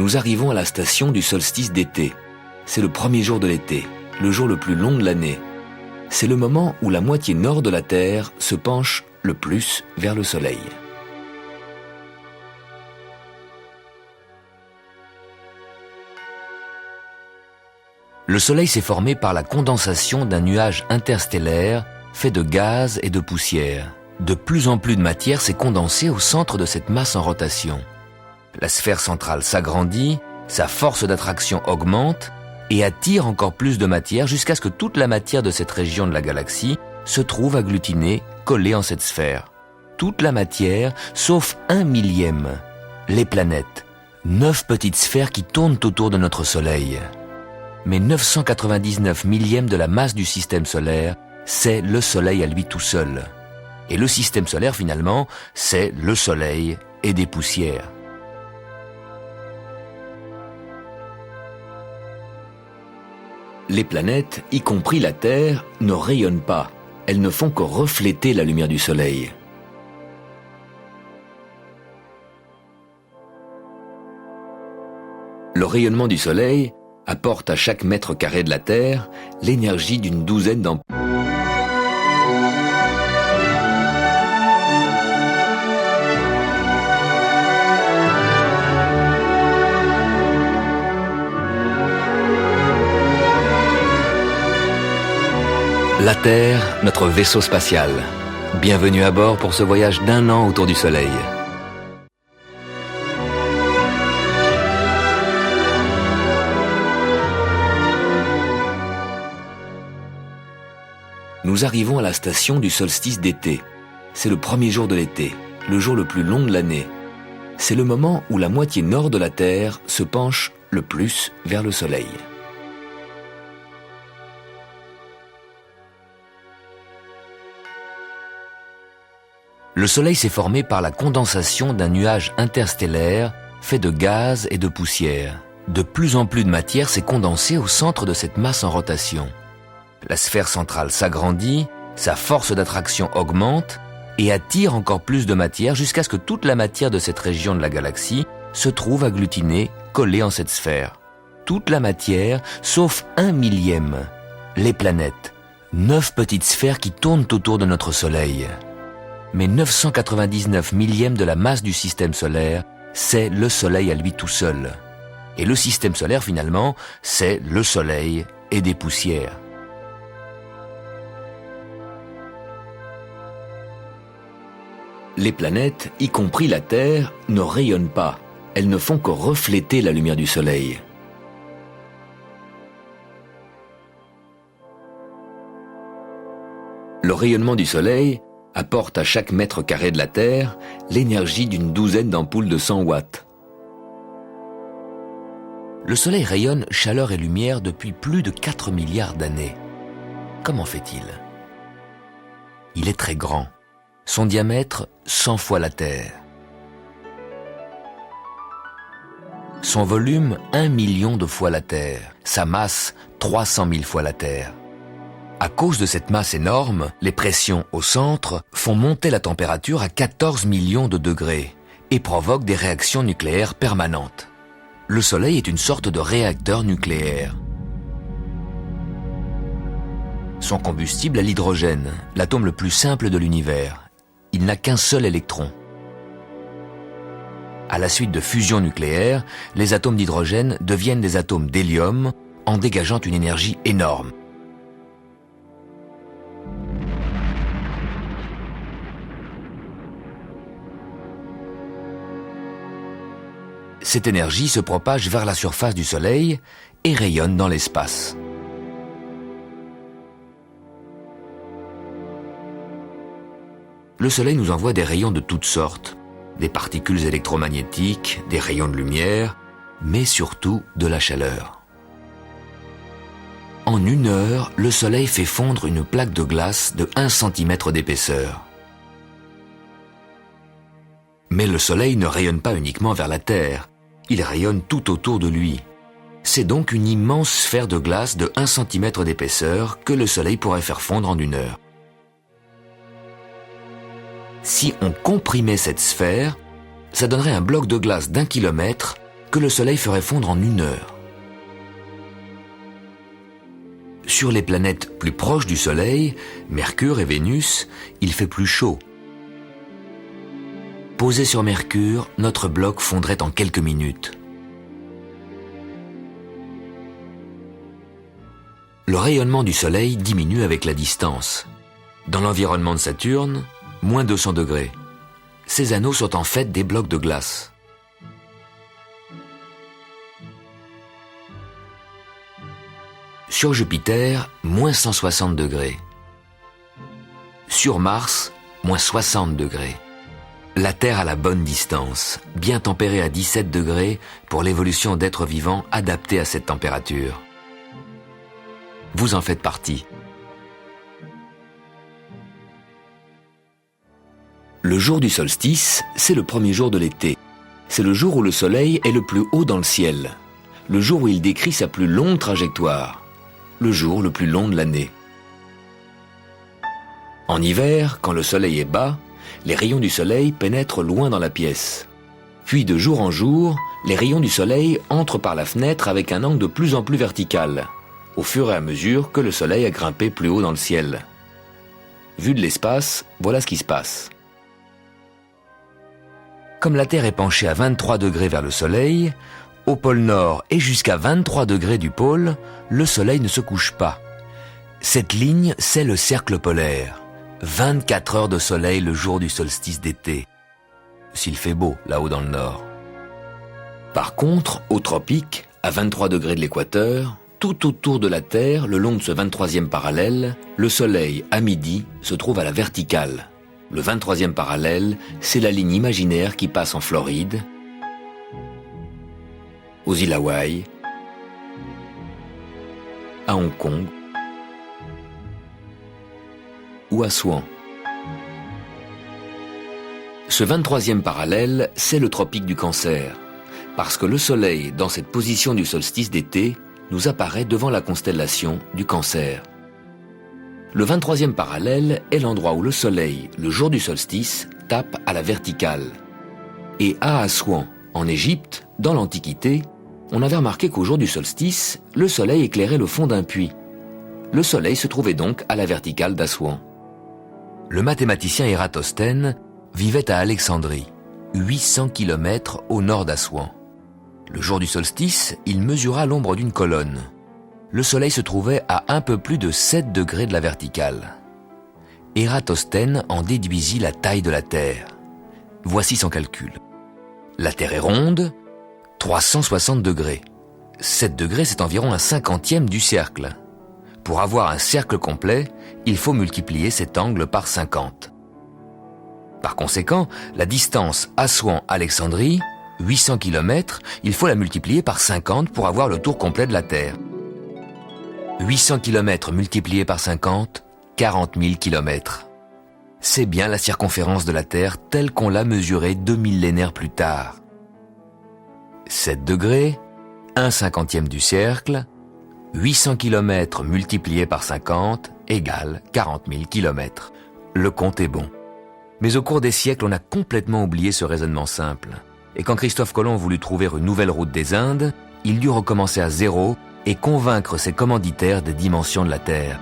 Nous arrivons à la station du solstice d'été. C'est le premier jour de l'été, le jour le plus long de l'année. C'est le moment où la moitié nord de la Terre se penche le plus vers le Soleil. Le Soleil s'est formé par la condensation d'un nuage interstellaire fait de gaz et de poussière. De plus en plus de matière s'est condensée au centre de cette masse en rotation. La sphère centrale s'agrandit, sa force d'attraction augmente et attire encore plus de matière jusqu'à ce que toute la matière de cette région de la galaxie se trouve agglutinée, collée en cette sphère. Toute la matière, sauf 1/1000, les planètes, 9 petites sphères qui tournent autour de notre Soleil. Mais 999 millièmes de la masse du système solaire, c'est le Soleil à lui tout seul. Et le système solaire, finalement, c'est le Soleil et des poussières. Les planètes, y compris la Terre, ne rayonnent pas. Elles ne font que refléter la lumière du Soleil. Le rayonnement du Soleil apporte à chaque mètre carré de la Terre l'énergie d'une douzaine d'ampoules. La Terre, notre vaisseau spatial. Bienvenue à bord pour ce voyage d'1 an autour du Soleil. Nous arrivons à la station du solstice d'été. C'est le premier jour de l'été, le jour le plus long de l'année. C'est le moment où la moitié nord de la Terre se penche le plus vers le Soleil. Le Soleil s'est formé par la condensation d'un nuage interstellaire fait de gaz et de poussière. De plus en plus de matière s'est condensée au centre de cette masse en rotation. La sphère centrale s'agrandit, sa force d'attraction augmente et attire encore plus de matière jusqu'à ce que toute la matière de cette région de la galaxie se trouve agglutinée, collée en cette sphère. Toute la matière, sauf 1/1000, les planètes, 9 petites sphères qui tournent autour de notre Soleil. Mais 999 millièmes de la masse du système solaire, c'est le Soleil à lui tout seul. Et le système solaire, finalement, c'est le Soleil et des poussières. Les planètes, y compris la Terre, ne rayonnent pas. Elles ne font que refléter la lumière du Soleil. Le rayonnement du Soleil apporte à chaque mètre carré de la Terre l'énergie d'une douzaine d'ampoules de 100 watts. Le Soleil rayonne chaleur et lumière depuis plus de 4 milliards d'années. Comment fait-il? Il est très grand. Son diamètre, 100 fois la Terre. Son volume, 1 million de fois la Terre. Sa masse, 300 000 fois la Terre. À cause de cette masse énorme, les pressions au centre font monter la température à 14 millions de degrés et provoquent des réactions nucléaires permanentes. Le Soleil est une sorte de réacteur nucléaire. Son combustible est l'hydrogène, l'atome le plus simple de l'univers. Il n'a qu'un seul électron. À la suite de fusion nucléaire, les atomes d'hydrogène deviennent des atomes d'hélium en dégageant une énergie énorme. Cette énergie se propage vers la surface du Soleil et rayonne dans l'espace. Le Soleil nous envoie des rayons de toutes sortes, des particules électromagnétiques, des rayons de lumière, mais surtout de la chaleur. En 1 heure, le Soleil fait fondre une plaque de glace de 1 cm d'épaisseur. Mais le Soleil ne rayonne pas uniquement vers la Terre, il rayonne tout autour de lui. C'est donc une immense sphère de glace de 1 cm d'épaisseur que le Soleil pourrait faire fondre en 1 heure. Si on comprimait cette sphère, ça donnerait un bloc de glace d'1 kilomètre que le Soleil ferait fondre en 1 heure. Sur les planètes plus proches du Soleil, Mercure et Vénus, il fait plus chaud. Posé sur Mercure, notre bloc fondrait en quelques minutes. Le rayonnement du Soleil diminue avec la distance. Dans l'environnement de Saturne, moins 200 degrés. Ces anneaux sont en fait des blocs de glace. Sur Jupiter, moins 160 degrés. Sur Mars, moins 60 degrés. La Terre a la bonne distance, bien tempérée à 17 degrés pour l'évolution d'êtres vivants adaptés à cette température. Vous en faites partie. Le jour du solstice, c'est le premier jour de l'été. C'est le jour où le Soleil est le plus haut dans le ciel. Le jour où il décrit sa plus longue trajectoire. Le jour le plus long de l'année. En hiver, quand le Soleil est bas, les rayons du Soleil pénètrent loin dans la pièce. Puis de jour en jour, les rayons du Soleil entrent par la fenêtre avec un angle de plus en plus vertical, au fur et à mesure que le Soleil a grimpé plus haut dans le ciel. Vu de l'espace, voilà ce qui se passe. Comme la Terre est penchée à 23 degrés vers le Soleil, au pôle Nord et jusqu'à 23 degrés du pôle, le Soleil ne se couche pas. Cette ligne, c'est le cercle polaire. 24 heures de soleil le jour du solstice d'été. S'il fait beau, là-haut dans le Nord. Par contre, au tropique, à 23 degrés de l'équateur, tout autour de la Terre, le long de ce 23e parallèle, le Soleil, à midi, se trouve à la verticale. Le 23e parallèle, c'est la ligne imaginaire qui passe en Floride, aux îles Hawaï, à Hong Kong ou à Swan. Ce 23e parallèle, c'est le tropique du Cancer, parce que le Soleil, dans cette position du solstice d'été, nous apparaît devant la constellation du Cancer. Le 23e parallèle est l'endroit où le Soleil, le jour du solstice, tape à la verticale. Et à Assouan, en Égypte, dans l'Antiquité, on avait remarqué qu'au jour du solstice, le Soleil éclairait le fond d'un puits. Le Soleil se trouvait donc à la verticale d'Assouan. Le mathématicien Ératosthène vivait à Alexandrie, 800 km au nord d'Assouan. Le jour du solstice, il mesura l'ombre d'une colonne. Le Soleil se trouvait à un peu plus de 7 degrés de la verticale. Ératosthène en déduisit la taille de la Terre. Voici son calcul. La Terre est ronde, 360 degrés. 7 degrés, c'est environ un 50e du cercle. Pour avoir un cercle complet, il faut multiplier cet angle par 50. Par conséquent, la distance Assouan-Alexandrie, 800 km, il faut la multiplier par 50 pour avoir le tour complet de la Terre. 800 km multiplié par 50, 40 000 km. C'est bien la circonférence de la Terre telle qu'on l'a mesurée 2 millénaires plus tard. 7 degrés, 1/50e du cercle, 800 km multiplié par 50 égale 40 000 km. Le compte est bon. Mais au cours des siècles, on a complètement oublié ce raisonnement simple. Et quand Christophe Colomb voulut trouver une nouvelle route des Indes, il dut recommencer à zéro et convaincre ses commanditaires des dimensions de la Terre.